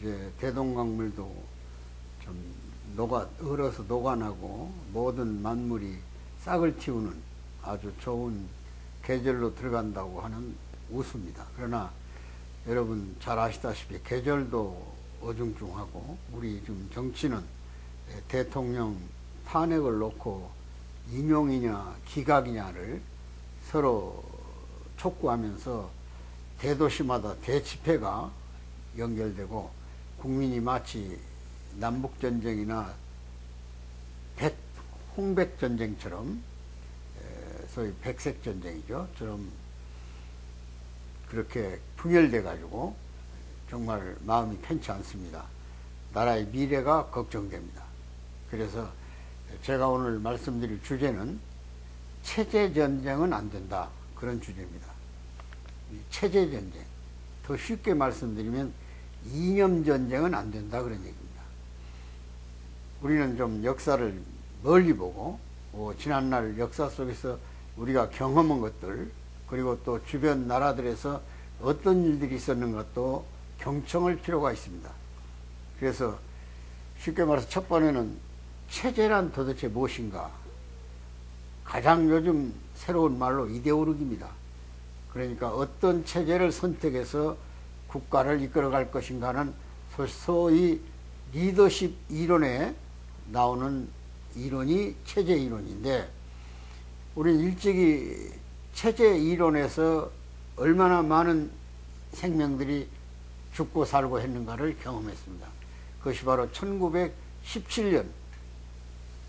이제 대동강물도 좀 얼어서 녹아나고 모든 만물이 싹을 틔우는 아주 좋은 계절로 들어간다고 하는 우수입니다. 그러나 여러분 잘 아시다시피 계절도 어중중하고 우리 지금 정치는 대통령 탄핵을 놓고 인용이냐 기각이냐를 서로 촉구하면서 대도시마다 대집회가 연결되고 국민이 마치 남북전쟁이나 홍백전쟁처럼 소위 백색전쟁이죠. 처럼 그렇게 분열돼 가지고 정말 마음이 편치 않습니다. 나라의 미래가 걱정됩니다. 그래서 제가 오늘 말씀드릴 주제는 체제전쟁은 안 된다, 그런 주제입니다. 체제전쟁, 더 쉽게 말씀드리면 이념전쟁은 안 된다, 그런 얘기입니다. 우리는 좀 역사를 멀리 보고 지난날 역사 속에서 우리가 경험한 것들, 그리고 또 주변 나라들에서 어떤 일들이 있었는가 또 경청할 필요가 있습니다. 그래서 쉽게 말해서 첫 번에는 체제란 도대체 무엇인가? 가장 요즘 새로운 말로 이데올로기입니다. 그러니까 어떤 체제를 선택해서 국가를 이끌어갈 것인가는 소위 리더십 이론에 나오는 이론이 체제 이론인데, 우리 일찍이 체제 이론에서 얼마나 많은 생명들이 죽고 살고 했는가를 경험했습니다. 그것이 바로 1917년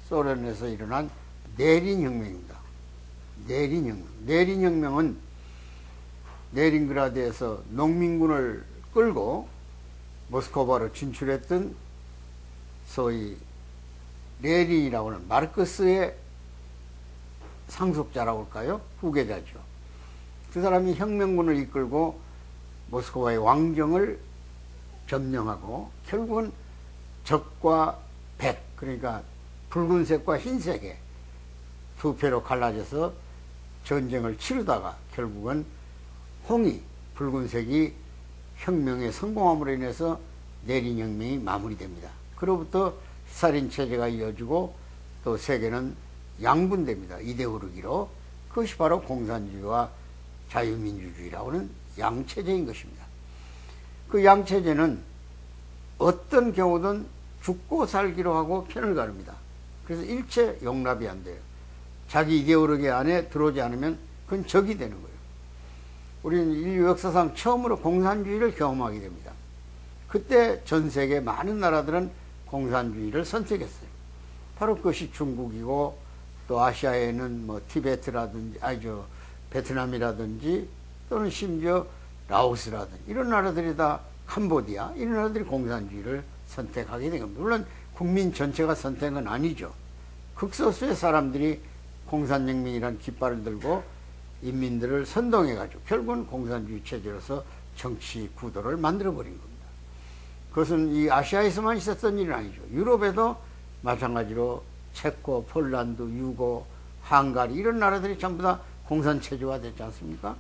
소련에서 일어난 내린혁명입니다. 내린혁명은 레닌그라드에서 농민군을 끌고 모스크바로 진출했던 소위 레닌이라고 하는 마르크스의 상속자라고 할까요? 후계자죠. 그 사람이 혁명군을 이끌고 모스크바의 왕정을 점령하고 결국은 적과 백, 그러니까 붉은색과 흰색의 두 패로 갈라져서 전쟁을 치르다가 결국은 홍이, 붉은색이 혁명에 성공함으로 인해서 내린혁명이 마무리됩니다. 그로부터 스탈린 체제가 이어지고 또 세계는 양분됩니다. 이데올로기로. 그것이 바로 공산주의와 자유민주주의라고 하는 양체제인 것입니다. 그 양체제는 어떤 경우든 죽고 살기로 하고 편을 가릅니다. 그래서 일체 용납이 안 돼요. 자기 이데올로기 안에 들어오지 않으면 그건 적이 되는 거예요. 우리는 인류 역사상 처음으로 공산주의를 경험하게 됩니다. 그때 전 세계 많은 나라들은 공산주의를 선택했어요. 바로 그것이 중국이고, 또 아시아에는 뭐 티베트라든지, 베트남이라든지, 또는 심지어 라오스라든지, 이런 나라들이 다, 캄보디아, 이런 나라들이 공산주의를 선택하게 된 겁니다. 물론 국민 전체가 선택은 아니죠. 극소수의 사람들이 공산혁명이라는 깃발을 들고 인민들을 선동해가지고 결국은 공산주의 체제로서 정치 구도를 만들어버린 겁니다. 그것은 이 아시아에서만 있었던 일은 아니죠. 유럽에도 마찬가지로 체코, 폴란드, 유고, 헝가리 이런 나라들이 전부 다 공산체제화 됐지 않습니까?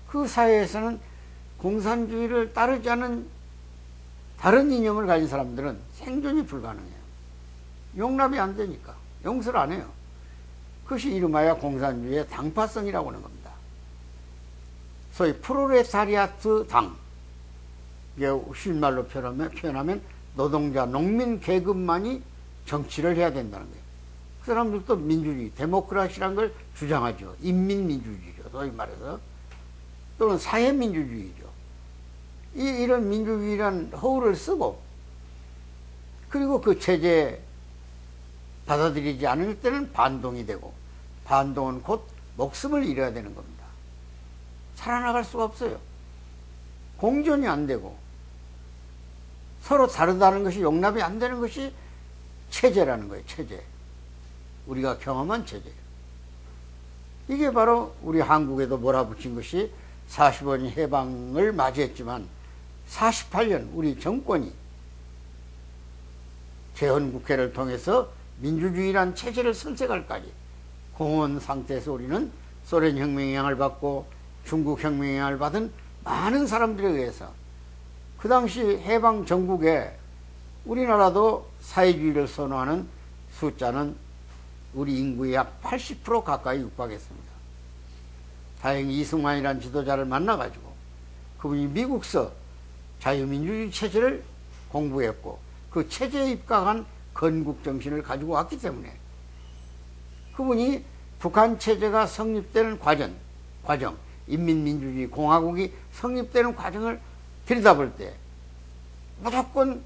그 사회에서는 공산주의를 따르지 않은 다른 이념을 가진 사람들은 생존이 불가능해요. 용납이 안 되니까. 용서를 안 해요. 그것이 이름하여 공산주의의 당파성이라고 하는 겁니다. 소위 프롤레타리아트 당, 이게 쉬운 말로 표현하면 노동자, 농민 계급만이 정치를 해야 된다는 거예요. 그 사람들도 민주주의, 데모크라시라는 걸 주장하죠. 인민민주주의죠. 소위 말해서. 또는 사회민주주의죠. 이런 민주주의란 허울을 쓰고, 그리고 그 체제에 받아들이지 않을 때는 반동이 되고, 반동은 곧 목숨을 잃어야 되는 겁니다. 살아나갈 수가 없어요. 공존이 안 되고, 서로 다르다는 것이 용납이 안 되는 것이 체제라는 거예요. 체제. 우리가 경험한 체제예요. 이게 바로 우리 한국에도 몰아붙인 것이 45년 해방을 맞이했지만 48년 우리 정권이 재헌국회를 통해서 민주주의란 체제를 선택할까지 공헌 상태에서 우리는 소련 혁명의 영향을 받고 중국 혁명의 영향을 받은 많은 사람들에 의해서 그 당시 해방 전국에 우리나라도 사회주의를 선호하는 숫자는 우리 인구의 약 80% 가까이 육박했습니다. 다행히 이승만이라는 지도자를 만나가지고 그분이 미국서 자유민주주의 체제를 공부했고 그 체제에 입각한 건국정신을 가지고 왔기 때문에 그분이 북한 체제가 성립되는 과정, 인민민주주의 공화국이 성립되는 과정을 들여다볼 때 무조건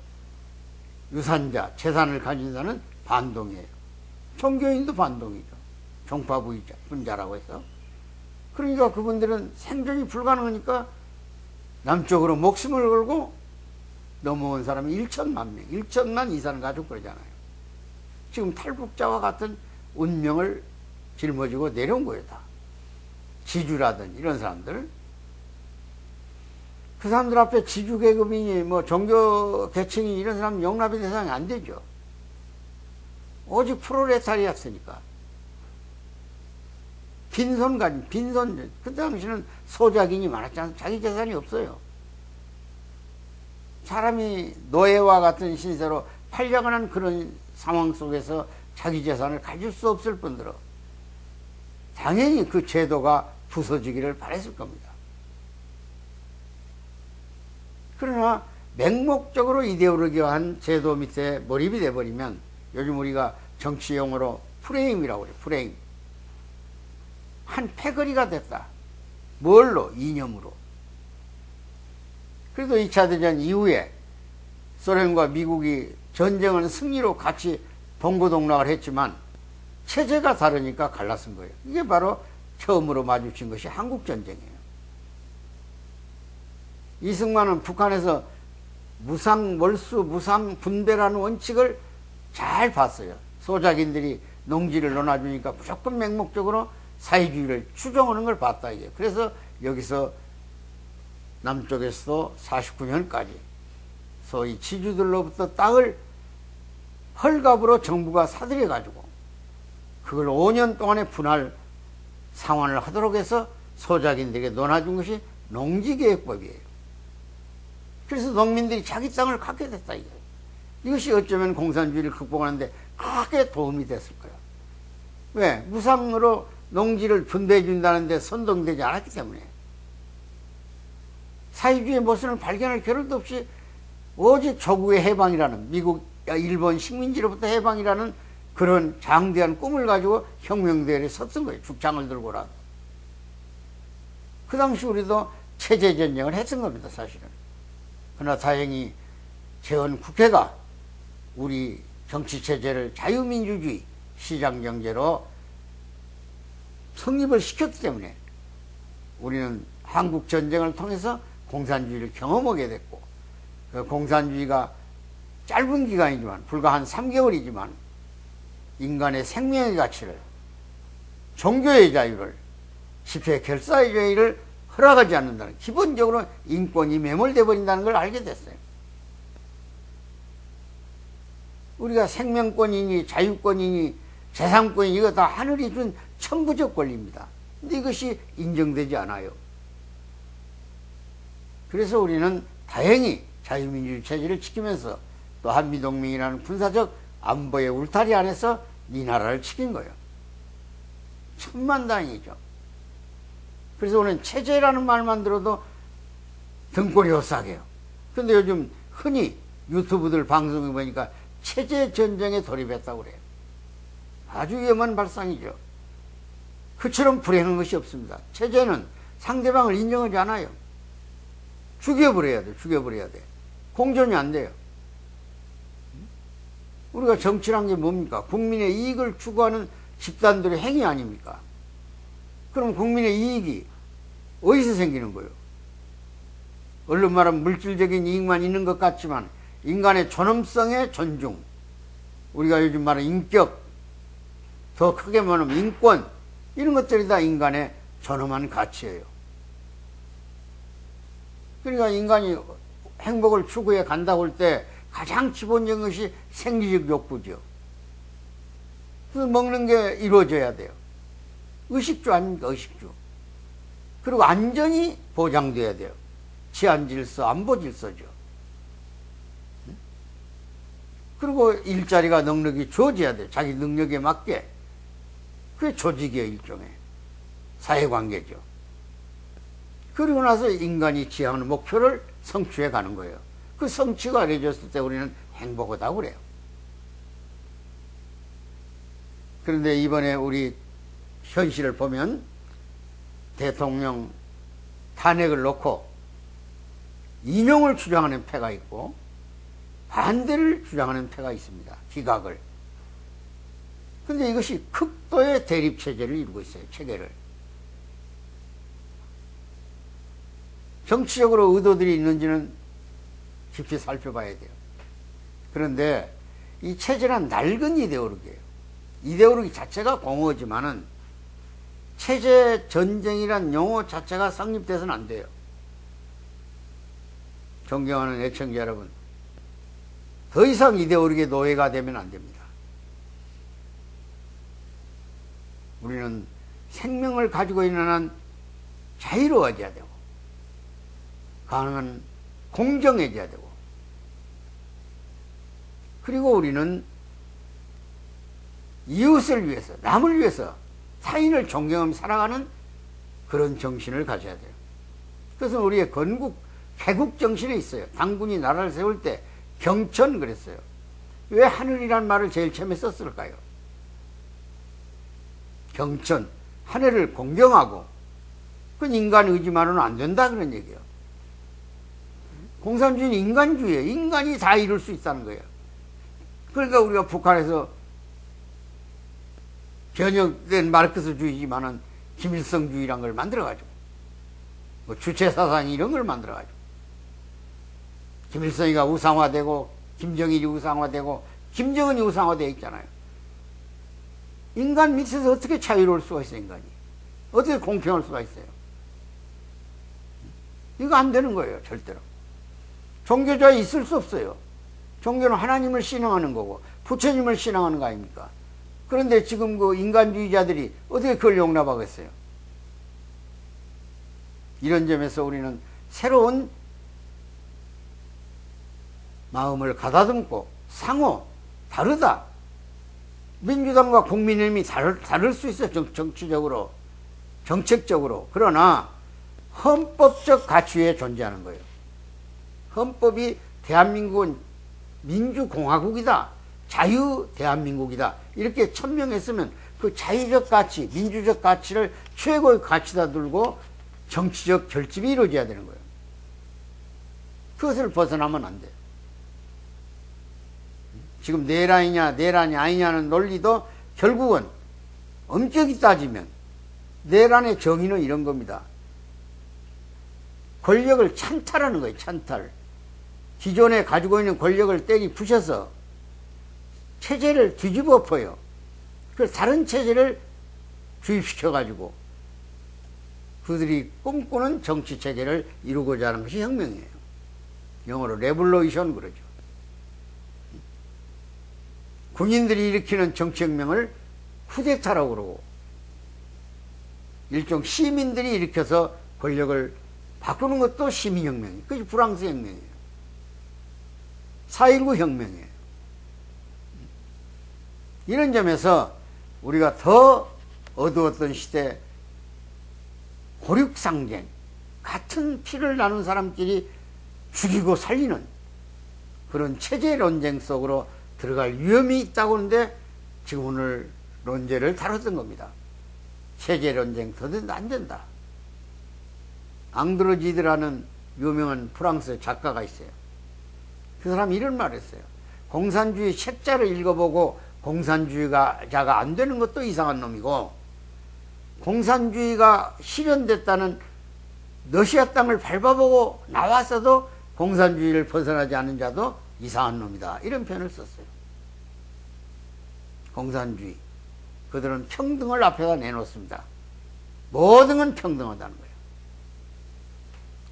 유산자, 재산을 가진 자는 반동이에요. 종교인도 반동이죠. 종파분자라고 해서. 그러니까 그분들은 생존이 불가능하니까 남쪽으로 목숨을 걸고 넘어온 사람이 1천만 명, 1천만 이상을 가지고 그러잖아요. 지금 탈북자와 같은 운명을 짊어지고 내려온 거예요, 다. 지주라든 이런 사람들. 그 사람들 앞에 지주계급이니 뭐 종교 계층이 이런 사람 용납의 대상이 안 되죠. 오직 프로레타리아스니까. 빈손 가진, 빈손. 그 당시는 소작인이 많았지 않습니까? 자기 재산이 없어요. 사람이 노예와 같은 신세로 팔려가는 그런 상황 속에서 자기 재산을 가질 수 없을 뿐더러 당연히 그 제도가 부서지기를 바랬을 겁니다. 그러나 맹목적으로 이데올로기화한 제도 밑에 몰입이 돼버리면 요즘 우리가 정치 용어로 프레임이라고 그래요. 프레임. 한 패거리가 됐다. 뭘로? 이념으로. 그래도 2차 대전 이후에 소련과 미국이 전쟁은 승리로 같이 동고동락을 했지만 체제가 다르니까 갈라선 거예요. 이게 바로 처음으로 마주친 것이 한국전쟁이에요. 이승만은 북한에서 무상몰수, 무상분배라는 원칙을 잘 봤어요. 소작인들이 농지를 논아주니까 무조건 맹목적으로 사회주의를 추종하는 걸 봤다 이게. 그래서 여기서 남쪽에서도 49년까지 소위 지주들로부터 땅을 헐값으로 정부가 사들여 가지고 그걸 5년 동안의 분할 상환을 하도록 해서 소작인들에게 논아준 것이 농지계획법이에요. 그래서 농민들이 자기 땅을 갖게 됐다 이게. 이것이 어쩌면 공산주의를 극복하는데 크게 도움이 됐을 거야. 왜? 무상으로 농지를 분배해 준다는데 선동되지 않았기 때문에. 사회주의의 모습을 발견할 겨를도 없이 오직 조국의 해방이라는, 미국, 일본 식민지로부터 해방이라는 그런 장대한 꿈을 가지고 혁명대회에 섰던 거예요. 죽창을 들고라도. 그 당시 우리도 체제전쟁을 했던 겁니다, 사실은. 그러나 다행히 재헌 국회가 우리 정치체제를 자유민주주의, 시장경제로 성립을 시켰기 때문에 우리는 한국전쟁을 통해서 공산주의를 경험하게 됐고, 그 공산주의가 짧은 기간이지만, 불과 한 3개월이지만 인간의 생명의 가치를, 종교의 자유를, 집회 결사의 자유를 허락하지 않는다는, 기본적으로 인권이 매몰돼 버린다는 걸 알게 됐어요. 우리가 생명권이니 자유권이니 재산권이니 이거 다 하늘이 준 천부적 권리입니다. 근데 이것이 인정되지 않아요. 그래서 우리는 다행히 자유민주주의 체제를 지키면서 또 한미동맹이라는 군사적 안보의 울타리 안에서 이 나라를 지킨 거예요. 천만다행이죠. 그래서 오늘 체제라는 말만 들어도 등골이 오싹해요. 근데 요즘 흔히 유튜브들 방송에 보니까 체제 전쟁에 돌입했다고 그래요. 아주 위험한 발상이죠. 그처럼 불행한 것이 없습니다. 체제는 상대방을 인정하지 않아요. 죽여버려야 돼. 죽여버려야 돼. 공존이 안 돼요. 우리가 정치란 게 뭡니까? 국민의 이익을 추구하는 집단들의 행위 아닙니까? 그럼 국민의 이익이 어디서 생기는 거예요? 얼른 말하면 물질적인 이익만 있는 것 같지만 인간의 존엄성의 존중, 우리가 요즘 말하는 인격, 더 크게 말하면 인권, 이런 것들이 다 인간의 존엄한 가치예요. 그러니까 인간이 행복을 추구해 간다고 할 때 가장 기본적인 것이 생리적 욕구죠. 그래서 먹는 게 이루어져야 돼요. 의식주 아닙니까? 의식주. 그리고 안전이 보장돼야 돼요. 치안 질서, 안보 질서죠. 그리고 일자리가 넉넉히 주어져야 돼. 자기 능력에 맞게. 그게 조직이에요, 일종의. 사회관계죠. 그리고 나서 인간이 지향하는 목표를 성취해 가는 거예요. 그 성취가 이루어졌을 때 우리는 행복하다고 그래요. 그런데 이번에 우리 현실을 보면 대통령 탄핵을 놓고 인용을 주장하는 패가 있고 반대를 주장하는 패가 있습니다. 기각을. 근데 이것이 극도의 대립체제를 이루고 있어요. 체계를. 정치적으로 의도들이 있는지는 깊이 살펴봐야 돼요. 그런데 이 체제는 낡은 이데올로기예요. 이데올로기 자체가 공허하지만은 체제 전쟁이란 용어 자체가 성립돼서는 안 돼요. 존경하는 애청자 여러분, 더 이상 이데올로기의 노예가 되면 안 됩니다. 우리는 생명을 가지고 있는 한 자유로워져야 되고 가능한 공정해져야 되고, 그리고 우리는 이웃을 위해서, 남을 위해서 타인을 존경하며 살아가는 그런 정신을 가져야 돼요. 그래서 우리의 건국, 개국 정신에 있어요. 당군이 나라를 세울 때 경천 그랬어요. 왜 하늘이란 말을 제일 처음에 썼을까요? 경천, 하늘을 공경하고, 그건 인간 의지만으로는 안 된다 그런 얘기예요. 공산주의는 인간주의예요. 인간이 다 이룰 수 있다는 거예요. 그러니까 우리가 북한에서 변형된 마르크스주의지만은 김일성주의란 걸 만들어가지고, 뭐 주체사상 이런 걸 만들어가지고, 김일성이가 우상화되고, 김정일이 우상화되고, 김정은이 우상화되어 있잖아요. 인간 밑에서 어떻게 자유로울 수가 있어요, 인간이? 어떻게 공평할 수가 있어요? 이거 안 되는 거예요, 절대로. 종교자에 있을 수 없어요. 종교는 하나님을 신앙하는 거고, 부처님을 신앙하는 거 아닙니까? 그런데 지금 그 인간주의자들이 어떻게 그걸 용납하겠어요? 이런 점에서 우리는 새로운 마음을 가다듬고 상호 다르다. 민주당과 국민의힘이 다를 수 있어요. 정치적으로, 정책적으로. 그러나 헌법적 가치 위에 존재하는 거예요. 헌법이 대한민국은 민주공화국이다, 자유 대한민국이다, 이렇게 천명했으면 그 자유적 가치, 민주적 가치를 최고의 가치다 들고 정치적 결집이 이루어져야 되는 거예요. 그것을 벗어나면 안 돼요. 지금 내란이냐 내란이 아니냐는 논리도 결국은 엄격히 따지면 내란의 정의는 이런 겁니다. 권력을 찬탈하는 거예요. 찬탈. 기존에 가지고 있는 권력을 때리 부셔서 체제를 뒤집어 엎어요. 그래서 다른 체제를 주입시켜가지고 그들이 꿈꾸는 정치 체제를 이루고자 하는 것이 혁명이에요. 영어로 레볼루션 그러죠. 군인들이 일으키는 정치혁명을 쿠데타라고 그러고, 일종 시민들이 일으켜서 권력을 바꾸는 것도 시민혁명이에요. 그게 프랑스 혁명이에요. 4.19 혁명이에요. 이런 점에서 우리가 더 어두웠던 시대, 고륙상쟁, 같은 피를 나눈 사람끼리 죽이고 살리는 그런 체제 논쟁 속으로 들어갈 위험이 있다고 하는데, 지금 오늘 논제를 다뤘던 겁니다. 체제 논쟁 더는 안 된다. 앙드로지드라는 유명한 프랑스 작가가 있어요. 그 사람이 이런 말을 했어요. 공산주의 책자를 읽어보고 공산주의자가 안 되는 것도 이상한 놈이고, 공산주의가 실현됐다는 러시아 땅을 밟아보고 나왔어도 공산주의를 벗어나지 않은 자도 이상한 놈이다. 이런 표현을 썼어요. 공산주의. 그들은 평등을 앞에다 내놓습니다. 모든 건 평등하다는 거예요.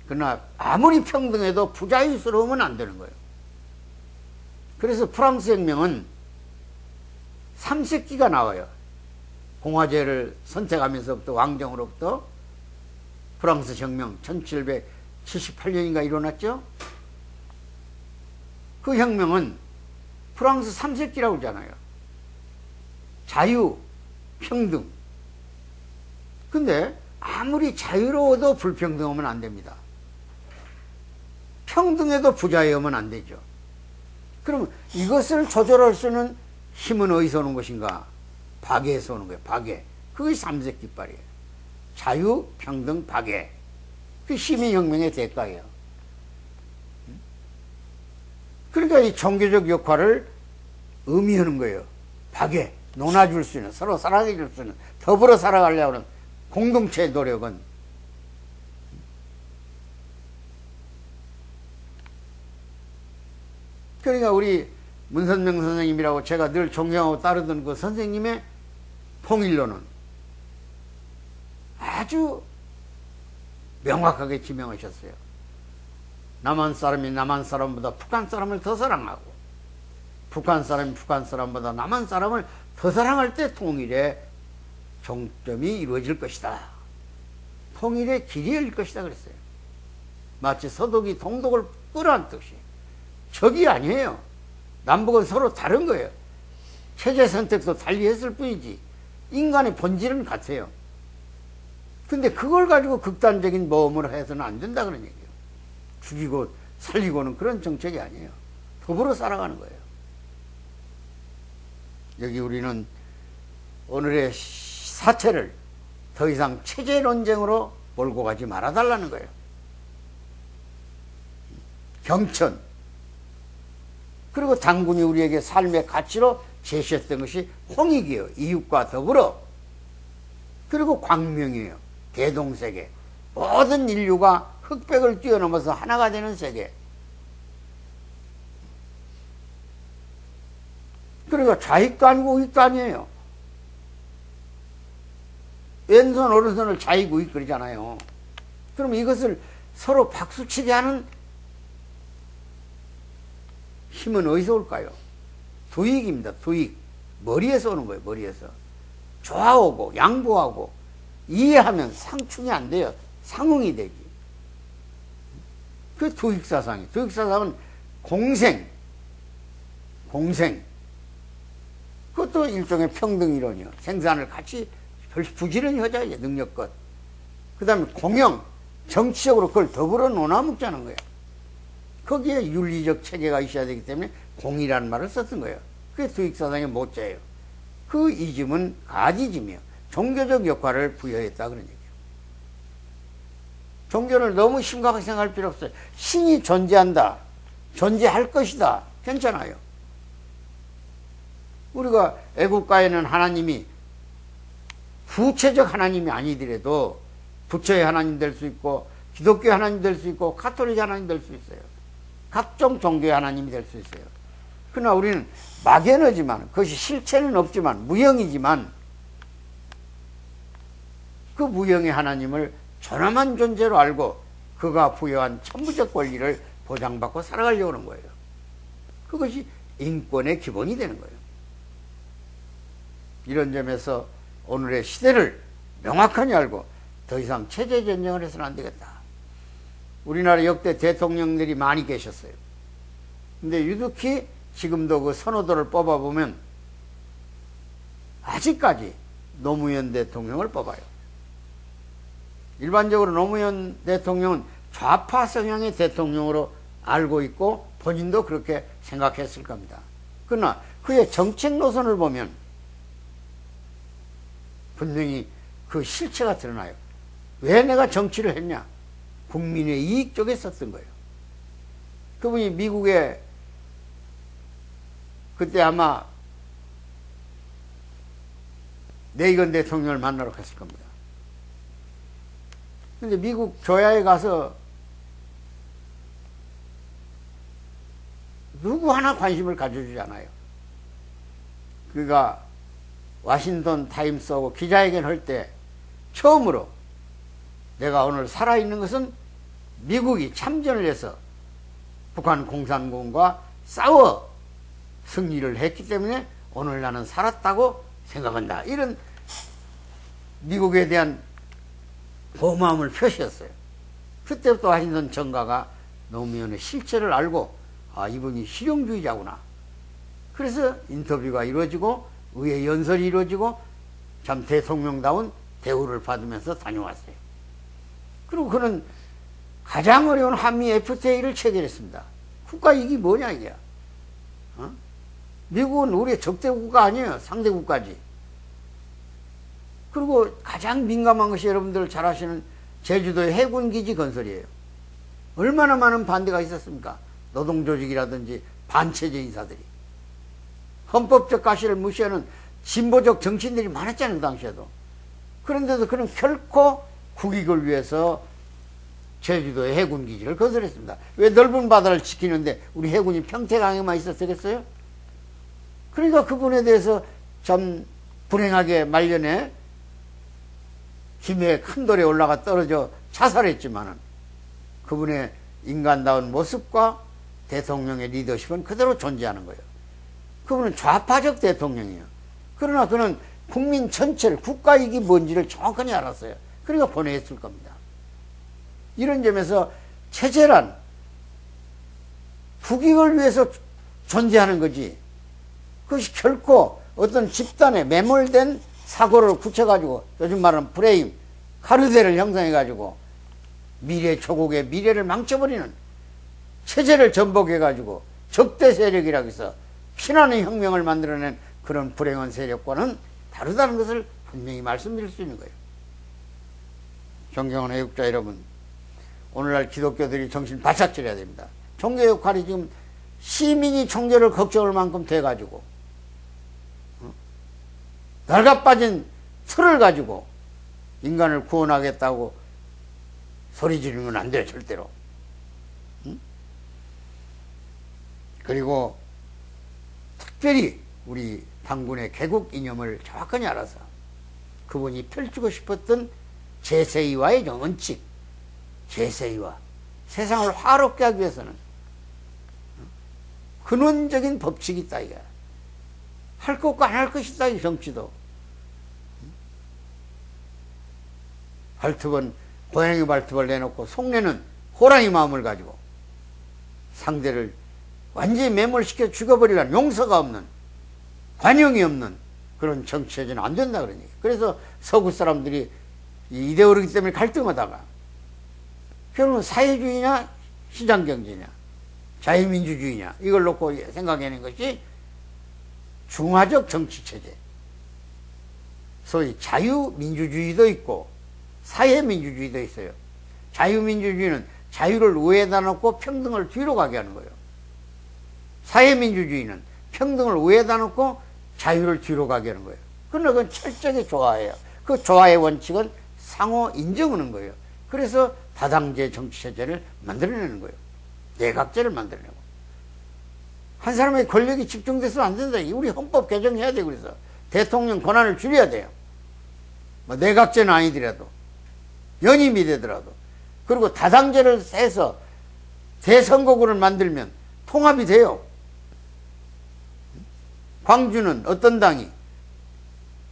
그러나 아무리 평등해도 부자유스러우면 안 되는 거예요. 그래서 프랑스 혁명은 3세기가 나와요. 공화제를 선택하면서부터, 왕정으로부터 프랑스 혁명 1778년인가 일어났죠. 그 혁명은 프랑스 삼색기라고 그러잖아요. 자유, 평등. 근데 아무리 자유로워도 불평등하면 안 됩니다. 평등해도 부자유하면 안 되죠. 그럼 이것을 조절할 수 있는 힘은 어디서 오는 것인가? 박애에서 오는 거예요. 박애. 그것이 삼색깃발이에요. 자유, 평등, 박애. 그 시민혁명의 대가예요. 그러니까 이 종교적 역할을 의미하는 거예요. 박애, 논아줄 수 있는, 서로 사랑해 줄 수 있는, 더불어 살아가려고 하는 공동체의 노력은 그러니까 우리 문선명 선생님이라고 제가 늘 존경하고 따르던 그 선생님의 통일론은 아주 명확하게 지명하셨어요. 남한 사람이 남한 사람보다 북한 사람을 더 사랑하고 북한 사람이 북한 사람보다 남한 사람을 더 사랑할 때 통일의 종점이 이루어질 것이다. 통일의 길이 열릴 것이다 그랬어요. 마치 서독이 동독을 끌어안듯이. 적이 아니에요. 남북은 서로 다른 거예요. 체제 선택도 달리 했을 뿐이지 인간의 본질은 같아요. 근데 그걸 가지고 극단적인 모험을 해서는 안 된다 그런 얘기예요. 죽이고 살리고는 그런 정책이 아니에요. 더불어 살아가는 거예요. 여기 우리는 오늘의 사태를 더 이상 체제 논쟁으로 몰고 가지 말아달라는 거예요. 경천. 그리고 당군이 우리에게 삶의 가치로 제시했던 것이 홍익이에요. 이웃과 더불어. 그리고 광명이에요. 대동세계. 모든 인류가 흑백을 뛰어넘어서 하나가 되는 세계. 그러니까 좌익도 아니고 우익도 아니에요. 왼손 오른손을 좌익 우익 그러잖아요. 그럼 이것을 서로 박수치게 하는 힘은 어디서 올까요? 두익입니다. 두익. 머리에서 오는 거예요. 머리에서. 좋아하고 양보하고 이해하면 상충이 안 돼요. 상응이 되지. 그 두익사상이. 두익사상은 공생. 그것도 일종의 평등이론이요. 생산을 같이 부지런히 하자. 능력껏. 그 다음에 공영. 정치적으로 그걸 더불어 논아먹자는 거예요. 거기에 윤리적 체계가 있어야 되기 때문에 공이라는 말을 썼던 거예요. 그게 두익사상의 모자예요. 그 이즘은 가지즘이에요. 종교적 역할을 부여했다 그런 얘기예요. 종교를 너무 심각하게 생각할 필요 없어요. 신이 존재한다. 존재할 것이다. 괜찮아요. 우리가 애국가에는 하나님이 부채적 하나님이 아니더라도 부처의 하나님 될 수 있고 기독교 하나님 될 수 있고 가톨릭 하나님 될 수 있어요. 각종 종교의 하나님이 될 수 있어요. 그러나 우리는 막연하지만 그것이 실체는 없지만 무형이지만 그 무형의 하나님을 존엄한 존재로 알고 그가 부여한 천부적 권리를 보장받고 살아가려고 하는 거예요. 그것이 인권의 기본이 되는 거예요. 이런 점에서 오늘의 시대를 명확하게 알고 더 이상 체제 전쟁을 해서는 안 되겠다. 우리나라 역대 대통령들이 많이 계셨어요. 근데 유독히 지금도 그 선호도를 뽑아보면 아직까지 노무현 대통령을 뽑아요. 일반적으로 노무현 대통령은 좌파 성향의 대통령으로 알고 있고 본인도 그렇게 생각했을 겁니다. 그러나 그의 정책 노선을 보면 분명히 그 실체가 드러나요. 왜 내가 정치를 했냐? 국민의 이익 쪽에 썼던 거예요. 그분이 미국에 그때 아마 레이건 대통령을 만나러 갔을 겁니다. 근데 미국 조야에 가서 누구 하나 관심을 가져주지 않아요. 그가 워싱턴 타임스하고 기자회견 할 때 처음으로 내가 오늘 살아있는 것은 미국이 참전을 해서 북한 공산군과 싸워 승리를 했기 때문에 오늘 나는 살았다고 생각한다. 이런 미국에 대한 고마움을 표시했어요. 그때부터 워싱턴 정가가 노무현의 실체를 알고 아 이분이 실용주의자구나. 그래서 인터뷰가 이루어지고 의회 연설이 이루어지고 참 대통령다운 대우를 받으면서 다녀왔어요. 그리고 그는 가장 어려운 한미 FTA를 체결했습니다. 국가 이익이 뭐냐 이게. 미국은 우리의 적대국가 아니에요. 상대국가지. 그리고 가장 민감한 것이 여러분들 잘 아시는 제주도의 해군기지 건설이에요. 얼마나 많은 반대가 있었습니까? 노동조직이라든지 반체제 인사들이. 헌법적 가시를 무시하는 진보적 정치인들이 많았잖아요. 그 당시에도. 그런데도 그는 결코 국익을 위해서 제주도의 해군기지를 건설했습니다. 왜 넓은 바다를 지키는데 우리 해군이 평택항에만 있었겠어요? 그러니까 그분에 대해서 참 불행하게 말년에 김해의 큰 돌에 올라가 떨어져 자살했지만은 그분의 인간다운 모습과 대통령의 리더십은 그대로 존재하는 거예요. 그분은 좌파적 대통령이에요. 그러나 그는 국민 전체를 국가 이익이 뭔지를 정확하게 알았어요. 그러니까 보내했을 겁니다. 이런 점에서 체제란 국익을 위해서 존재하는 거지, 그것이 결코 어떤 집단에 매몰된 사고를 굳혀가지고, 요즘 말하는 프레임, 카르텔을 형성해가지고 미래 조국의 미래를 망쳐버리는, 체제를 전복해가지고 적대 세력이라고 해서 피나는 혁명을 만들어낸 그런 불행한 세력과는 다르다는 것을 분명히 말씀드릴 수 있는 거예요. 존경하는 애국자 여러분, 오늘날 기독교들이 정신 바짝 차려야 됩니다. 종교 역할이 지금 시민이 종교를 걱정할 만큼 돼가지고 낡아빠진 틀을 가지고 인간을 구원하겠다고 소리 지르면 안 돼요, 절대로. 그리고 특별히 우리 당군의 개국 이념을 정확하게 알아서 그분이 펼치고 싶었던 제세의와의 원칙, 제세의와, 세상을 화롭게 하기 위해서는 근원적인 법칙이 있다 이거야. 할 것과 안 할 것이 있다, 이 정치도. 발톱은 고양이 발톱을 내놓고 속내는 호랑이 마음을 가지고 상대를 완전히 매몰시켜 죽여버리려는, 용서가 없는, 관용이 없는 그런 정치체제는 안 된다 그러니까. 그래서 서구 사람들이 이 이데올로기 때문에 갈등하다가 결국은 사회주의냐 시장경제냐 자유민주주의냐 이걸 놓고 생각해낸 것이 중화적 정치체제, 소위 자유민주주의도 있고 사회민주주의도 있어요. 자유민주주의는 자유를 우에다 놓고 평등을 뒤로 가게 하는 거예요. 사회민주주의는 평등을 우에다 놓고 자유를 뒤로 가게 하는 거예요. 그러나 그건 철저하게 조화예요. 그 조화의 원칙은 상호 인정하는 거예요. 그래서 다당제 정치체제를 만들어내는 거예요. 내각제를 만들어내고. 한 사람의 권력이 집중돼서는 안 된다. 우리 헌법 개정해야 되고, 그래서 대통령 권한을 줄여야 돼요. 뭐 내각제는 아니더라도, 연임이 되더라도. 그리고 다당제를 해서 대선거구를 만들면 통합이 돼요. 광주는 어떤 당이,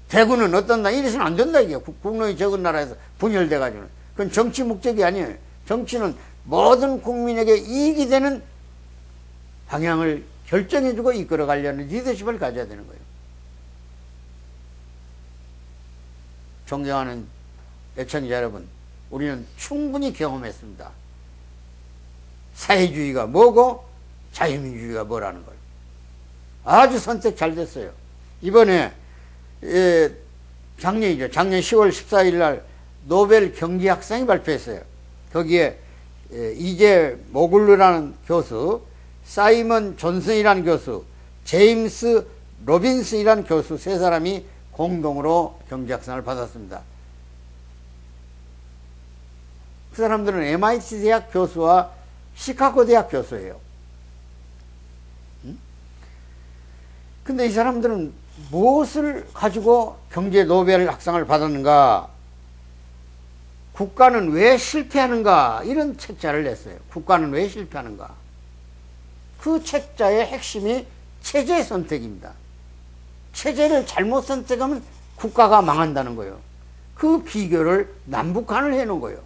대구는 어떤 당이, 이래서는 안 된다 이게. 국론이 적은 나라에서 분열돼가지고는. 그건 정치 목적이 아니에요. 정치는 모든 국민에게 이익이 되는 방향을 결정해주고 이끌어가려는 리더십을 가져야 되는 거예요. 존경하는 애청자 여러분, 우리는 충분히 경험했습니다. 사회주의가 뭐고 자유민주주의가 뭐라는 걸. 아주 선택 잘 됐어요. 이번에 작년이죠. 작년 10월 14일 날 노벨 경제학상이 발표했어요. 거기에 이제 모글루라는 교수, 사이먼 존슨이라는 교수, 제임스 로빈슨이라는 교수 세 사람이 공동으로 경제학상을 받았습니다. 그 사람들은 MIT 대학 교수와 시카고 대학 교수예요. 근데 이 사람들은 무엇을 가지고 경제 노벨 학상을 받았는가? 국가는 왜 실패하는가? 이런 책자를 냈어요. 국가는 왜 실패하는가? 그 책자의 핵심이 체제 선택입니다. 체제를 잘못 선택하면 국가가 망한다는 거예요. 그 비교를 남북한을 해놓은 거예요.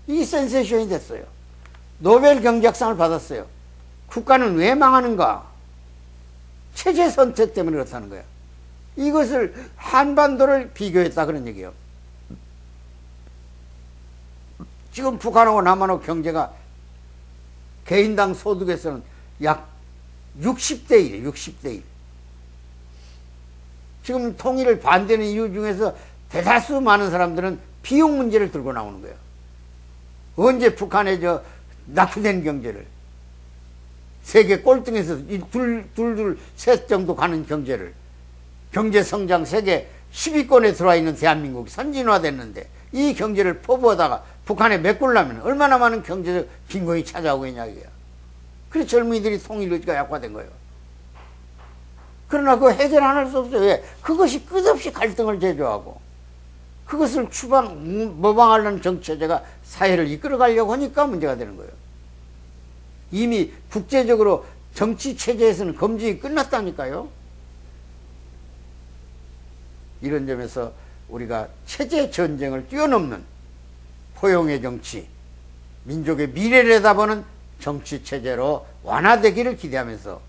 이게 센세이션이 됐어요. 노벨 경제학상을 받았어요. 국가는 왜 망하는가? 체제 선택 때문에 그렇다는 거야. 이것을 한반도를 비교했다 그런 얘기예요. 지금 북한하고 남한하고 경제가 개인당 소득에서는 약 60대 1이에요. 60대 1. 지금 통일을 반대하는 이유 중에서 대다수 많은 사람들은 비용 문제를 들고 나오는 거예요. 언제 북한의 낙후된 경제를, 세계 꼴등에서 셋 정도 가는 경제를, 경제 성장 세계 10위권에 들어와 있는 대한민국이 선진화됐는데 이 경제를 포부하다가 북한에 메꾸려면 얼마나 많은 경제적 빈곤이 찾아오고 있냐 이거야. 그래서 젊은이들이 통일 의지가 약화된 거예요. 그러나 그 해결 안 할 수 없어요. 왜? 그것이 끝없이 갈등을 제조하고 그것을 모방하려는 정체제가 사회를 이끌어가려고 하니까 문제가 되는 거예요. 이미 국제적으로 정치체제에서는 검증이 끝났다니까요. 이런 점에서 우리가 체제 전쟁을 뛰어넘는 포용의 정치, 민족의 미래를 내다보는 정치체제로 완화되기를 기대하면서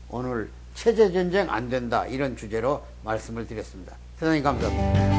오늘 체제 전쟁 안 된다 이런 주제로 말씀을 드렸습니다. 대단히 감사합니다.